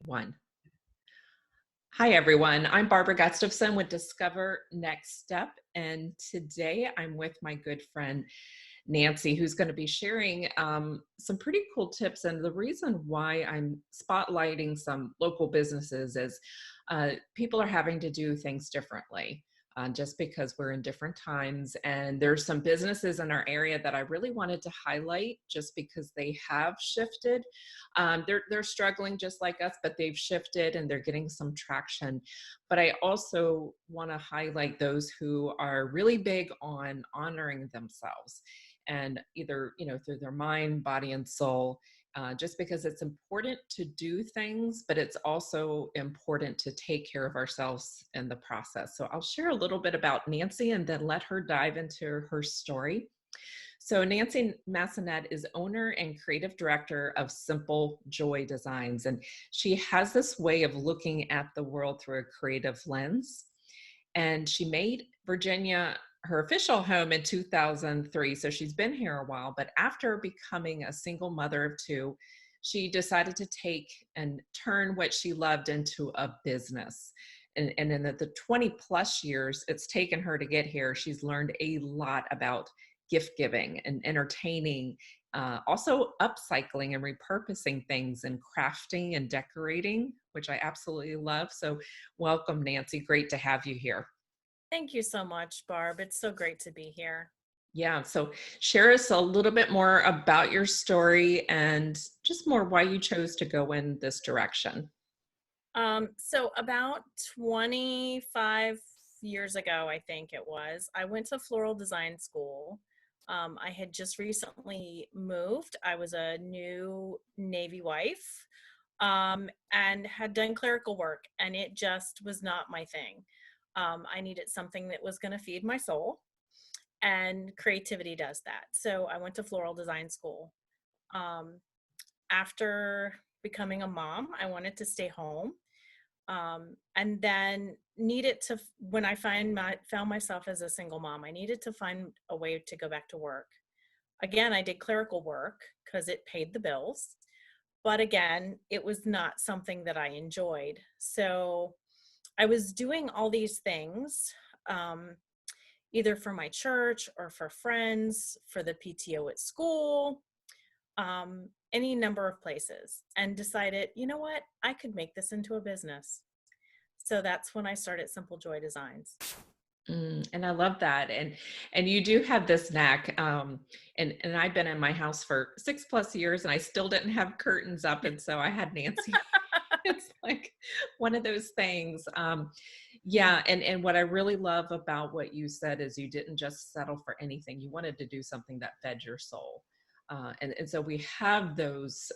One. Hi, everyone. I'm Barbara Gustafson with Discover Next Step. And today I'm with my good friend, Nancy, who's going to be sharing some pretty cool tips. And the reason why I'm spotlighting some local businesses is people are having to do things differently. Just because we're in different times. And there's some businesses in our area that I really wanted to highlight just because they have shifted. They're struggling just like us, but they've shifted and they're getting some traction. But I also want to highlight those who are really big on honoring themselves and either, through their mind, body, and soul. Just because it's important to do things, but it's also important to take care of ourselves in the process. So I'll share a little bit about Nancy and then let her dive into her story. So Nancy Massonet is owner and creative director of Simple Joy Designs, and she has this way of looking at the world through a creative lens. And she made Virginia her official home in 2003. So she's been here a while, but after becoming a single mother of two, she decided to take and turn what she loved into a business. And in the 20 plus years it's taken her to get here, she's learned a lot about gift giving and entertaining, also upcycling and repurposing things and crafting and decorating, which I absolutely love. So welcome, Nancy. Great to have you here. Thank you so much, Barb. It's so great to be here. Yeah, so share us a little bit more about your story and just more why you chose to go in this direction. So about 25 years ago, I think it was, I went to floral design school. I had just recently moved. I was a new Navy wife, and had done clerical work, and it just was not my thing. I needed something that was going to feed my soul, and creativity does that. So I went to floral design school. Um, After becoming a mom, I wanted to stay home, and then needed to, when I found myself as a single mom, I needed to find a way to go back to work. Again, I did clerical work because it paid the bills, but again, it was not something that I enjoyed. So I was doing all these things, um, either for my church or for friends, for the PTO at school, any number of places, and decided, you know what, I could make this into a business. So that's when I started Simple Joy Designs. And I love that. And you do have this knack. And I've been in my house for 6 plus years and I still didn't have curtains up. And so I had Nancy. It's like one of those things. Yeah. And what I really love about what you said is you didn't just settle for anything. You wanted to do something that fed your soul. And so we have those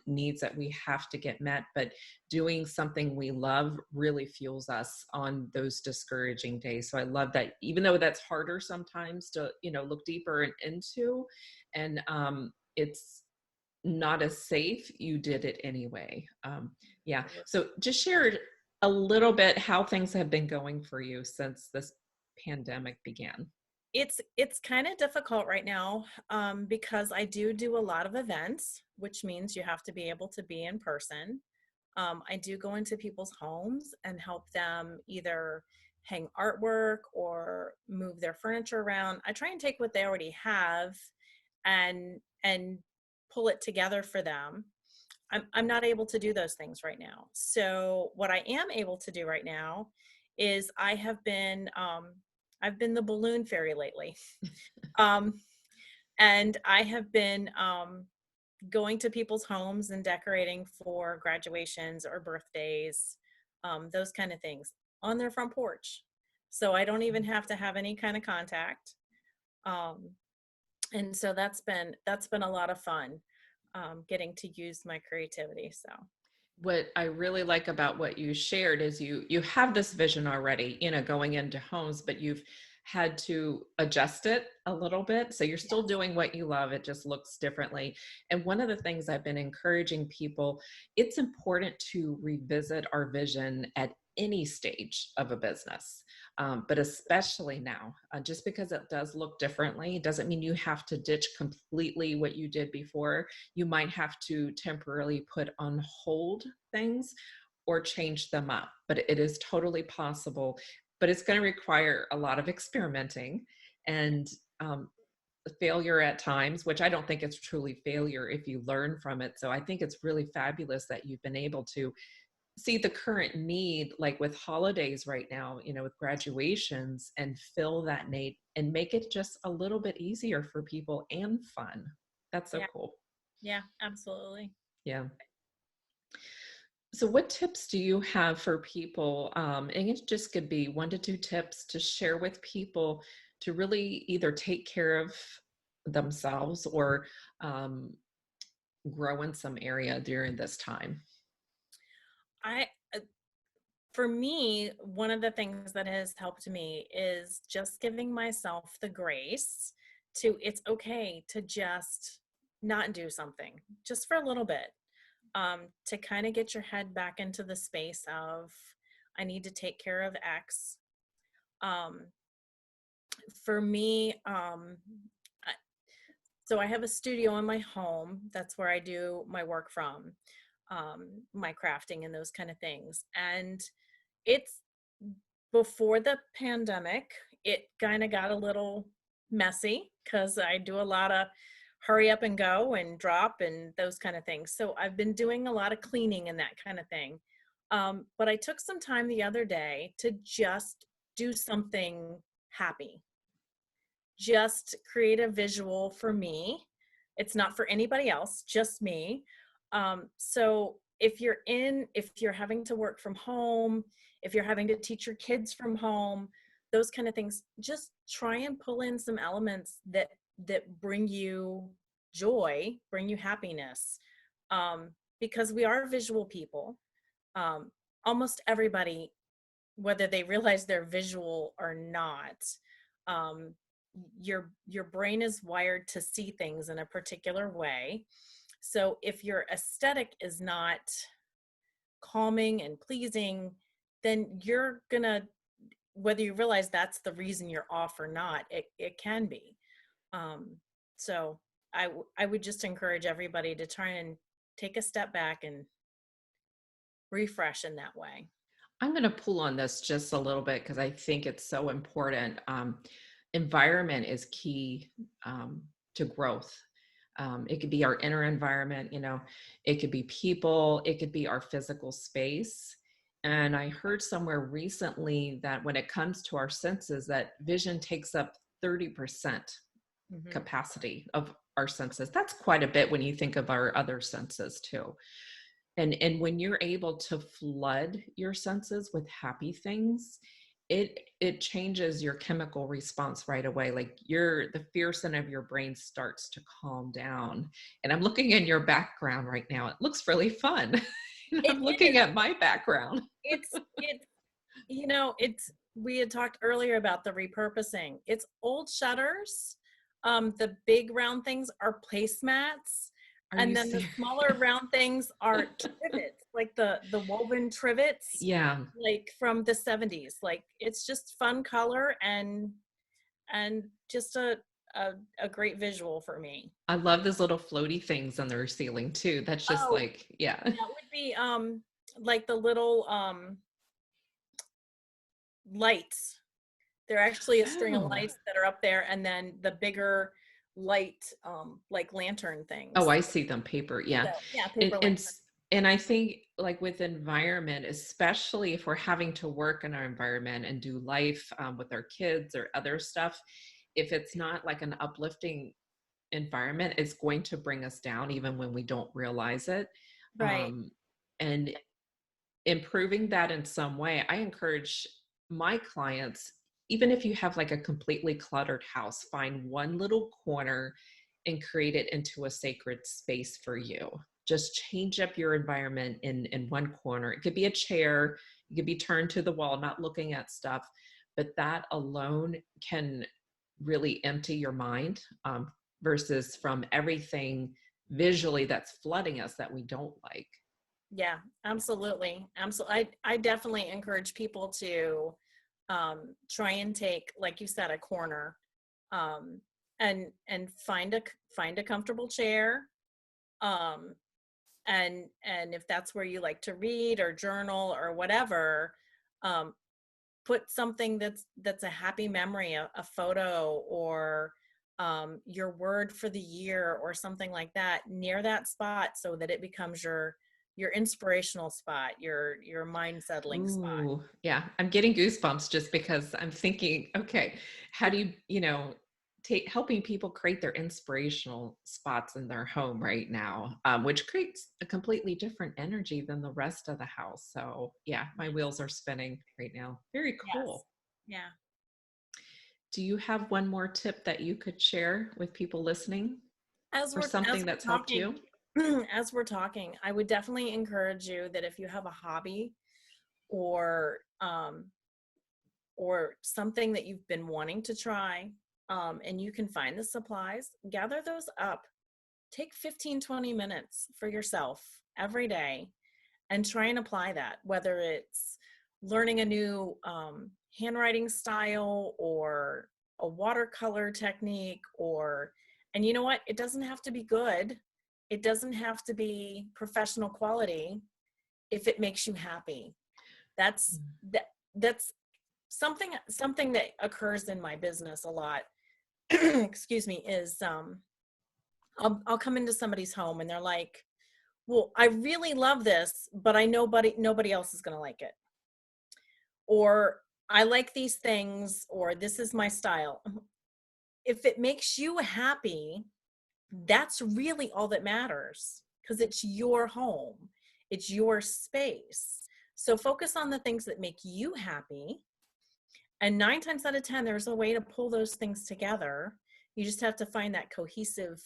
needs that we have to get met, but doing something we love really fuels us on those discouraging days. So I love that, even though that's harder sometimes to, look deeper into, and it's not as safe, you did it anyway. Yeah. So just share a little bit how things have been going for you since this pandemic began. It's kind of difficult right now, because I do a lot of events, which means you have to be able to be in person. I do go into people's homes and help them either hang artwork or move their furniture around. I try and take what they already have and pull it together for them. I'm not able to do those things right now. So what I am able to do right now is I've been the balloon fairy lately. Um, and I have been going to people's homes and decorating for graduations or birthdays, those kind of things on their front porch. So I don't even have to have any kind of contact. Um, and so that's been a lot of fun, getting to use my creativity. So What I really like about what you shared is you have this vision already, going into homes, but you've had to adjust it a little bit. So you're still Yes. doing what you love, it just looks differently. And one of the things I've been encouraging people, it's important to revisit our vision at any stage of a business, but especially now, just because it does look differently doesn't mean you have to ditch completely what you did before. You might have to temporarily put on hold things or change them up, but it is totally possible. But it's going to require a lot of experimenting and um, failure at times, which I don't think it's truly failure if you learn from it. So I think it's really fabulous that you've been able to see the current need, like with holidays right now, with graduations, and fill that need and make it just a little bit easier for people and fun. That's so Yeah. cool. Yeah, absolutely. Yeah. So, what tips do you have for people? And it just could be 1 to 2 tips to share with people to really either take care of themselves or um, grow in some area during this time. I For me, one of the things that has helped me is just giving myself the grace to it's okay to just not do something just for a little bit, to kind of get your head back into the space of I need to take care of X. Um, for me, I, so I have a studio in my home. That's where I do my work from, my crafting and those kind of things. And it's before the pandemic, it kind of got a little messy because I do a lot of hurry up and go and drop and those kind of things. So I've been doing a lot of cleaning and that kind of thing. But I took some time the other day to just do something happy, just create a visual for me. It's not for anybody else, just me. So if you're having to work from home, if you're having to teach your kids from home, those kind of things, just try and pull in some elements that bring you joy, bring you happiness. Because we are visual people. Um, Almost everybody, whether they realize they're visual or not, um, your brain is wired to see things in a particular way. So if your aesthetic is not calming and pleasing, then you're gonna, whether you realize that's the reason you're off or not, it can be. Um, so I would just encourage everybody to try and take a step back and refresh in that way. I'm going to pull on this just a little bit because I think it's so important. Environment is key to growth. It could be our inner environment, it could be people, it could be our physical space. And I heard somewhere recently that when it comes to our senses, that vision takes up 30% Hmm. capacity of our senses. That's quite a bit when you think of our other senses too. And when you're able to flood your senses with happy things, it changes your chemical response right away. Like the fear center of your brain starts to calm down. And I'm looking in your background right now. It looks really fun. It I'm is. looking at my background. It's it's we had talked earlier about the repurposing. It's old shutters. The big round things are placemats, Are you and then the serious? smaller round things are trivets, like the woven trivets, Yeah. like from the 70s. Like it's just fun color and just a great visual for me. I love those little floaty things on their ceiling too. That's just Oh, like, yeah. that would be like the little lights. They're actually a string of Oh. lights that are up there, and then the bigger light, like lantern Oh, things. I see them paper, So yeah. yeah, And paper and lantern. s and I think, like, with environment, especially if we're having to work in our environment and do life, with our kids or other stuff, if it's not, like, an uplifting environment, it's going to bring us down even when we don't realize it, Right. um, and improving that in some way, I encourage my clients, even if you have like a completely cluttered house, find one little corner and create it into a sacred space for you. Just change up your environment in one corner. It could be a chair, it could be turned to the wall, not looking at stuff, but that alone can really empty your mind, versus from everything visually that's flooding us that we don't like. Yeah, Yeah. absolutely. Absolutely. I definitely encourage people to try and take, like you said, a corner, um, and find a comfortable chair. Um, and if that's where you like to read or journal or whatever, um, put something that's a happy memory, a photo, or your word for the year or something like that near that spot, so that it becomes your inspirational spot, your mind settling spot. Ooh, yeah. I'm getting goosebumps just because I'm thinking, okay, how do take helping people create their inspirational spots in their home right now, which creates a completely different energy than the rest of the house. So, yeah, my wheels are spinning right now. Very Yes. cool. Yeah. Do you have one more tip that you could share with people listening, As or as something we're that's helped talking, you? as we're talking, I would definitely encourage you that if you have a hobby or or something that you've been wanting to try, and you can find the supplies, gather those up. Take 15-20 minutes for yourself every day and try and apply that, whether it's learning a new handwriting style or a watercolor technique, or, and you know what? It doesn't have to be good. It doesn't have to be professional quality if it makes you happy. That's that's something that occurs in my business a lot. Excuse me, is I'll come into somebody's home and they're like, well, I really love this, but I nobody else is going to like it. Or I like these things, or this is my style. If it makes you happy, that's really all that matters, because it's your home. It's your space. So focus on the things that make you happy. And 9 times out of 10, there's a way to pull those things together. You just have to find that cohesive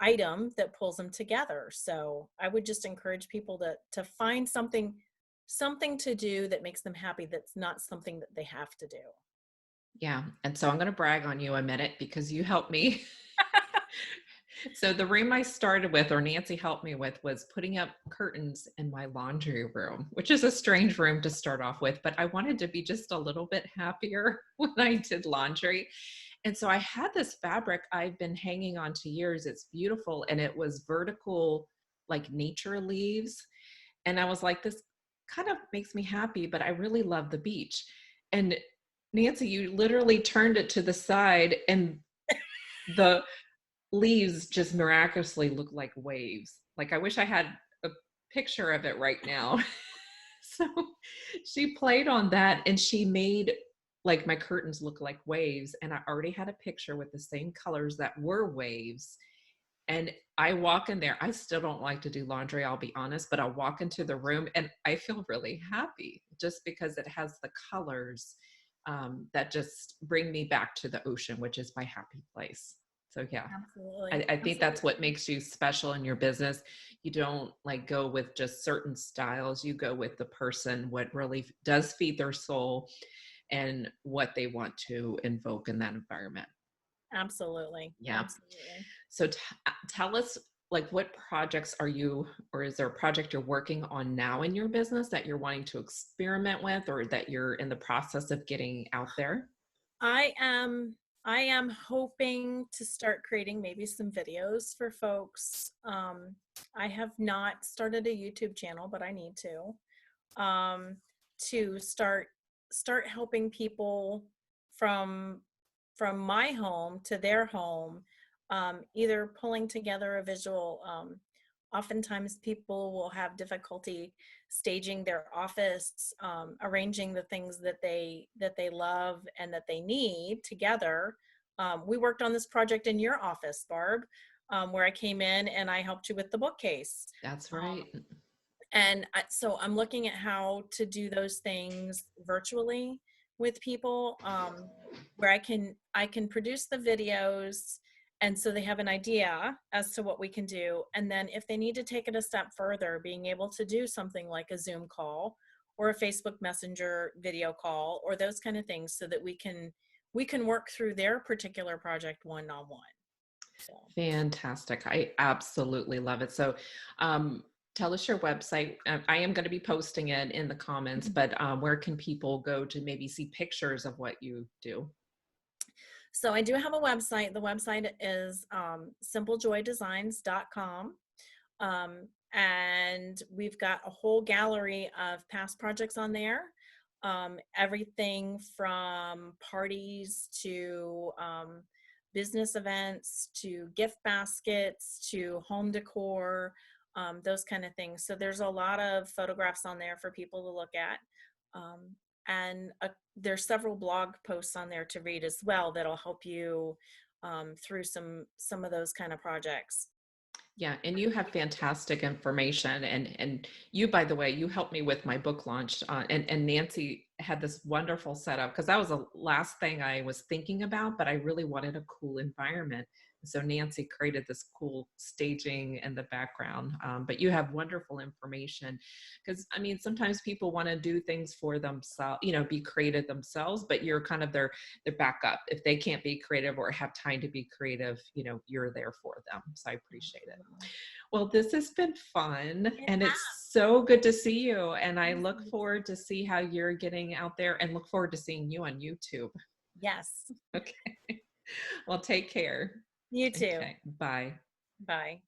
item that pulls them together. So I would just encourage people to find something to do that makes them happy, that's not something that they have to do. Yeah. And so I'm going to brag on you a minute because you helped me. So the room I started with, or Nancy helped me with, was putting up curtains in my laundry room, which is a strange room to start off with, but I wanted to be just a little bit happier when I did laundry. And so I had this fabric I've been hanging on to years. It's beautiful. And it was vertical, like nature leaves. And I was like, this kind of makes me happy, but I really love the beach. And Nancy, you literally turned it to the side, and the leaves just miraculously look like waves. Like, I wish I had a picture of it right now. So she played on that and she made like my curtains look like waves. And I already had a picture with the same colors that were waves. And I walk in there. I still don't like to do laundry, I'll be honest, but I'll walk into the room and I feel really happy just because it has the colors, that just bring me back to the ocean, which is my happy place. So, yeah, Absolutely. I think that's what Absolutely. makes you special in your business. You don't like go with just certain styles. You go with the person, what really does feed their soul and what they want to invoke in that environment. Absolutely. Yeah. Absolutely. So tell us, like, what projects are you, or is there a project you're working on now in your business that you're wanting to experiment with, or that you're in the process of getting out there? I am I am hoping to start creating maybe some videos for folks. I have not started a YouTube channel, but I need um, to start helping people from from my home to their home, either pulling together a visual. Oftentimes, people will have difficulty staging their office, arranging the things that they love and that they need together. We worked on this project in your office, Barb, where I came in and I helped you with the bookcase. That's Um, right. and so I'm looking at how to do those things virtually with people, where I can produce the videos, and so they have an idea as to what we can do. And then if they need to take it a step further, being able to do something like a Zoom call or a Facebook Messenger video call or those kind of things so that we can work through their particular project one on one. So Fantastic. I absolutely love it. So, tell us your website. I am going to be posting it in the comments, but where can people go to maybe see pictures of what you do? So I do have a website. The website is simplejoydesigns.com. And we've got a whole gallery of past projects on there. Everything from parties to business events to gift baskets to home decor, those kind of things. So there's a lot of photographs on there for people to look at. Um, and there's several blog posts on there to read as well that'll help you through some of those kind of projects. Yeah, and you have fantastic information, and you, by the way, you helped me with my book launch, and Nancy had this wonderful setup because that was the last thing I was thinking about, but I really wanted a cool environment. So Nancy created this cool staging in the background, but you have wonderful information because I mean sometimes people want to do things for themselves, you know, be creative themselves, but you're kind of their backup if they can't be creative or have time to be creative. You know, you're there for them. So I appreciate it. Well, this has been fun Yeah, and it's so good to see you. And I look absolutely. forward to see how you're getting out there and look forward to seeing you on YouTube. Yes. Okay. Well, take care. You too. Okay. Bye. Bye.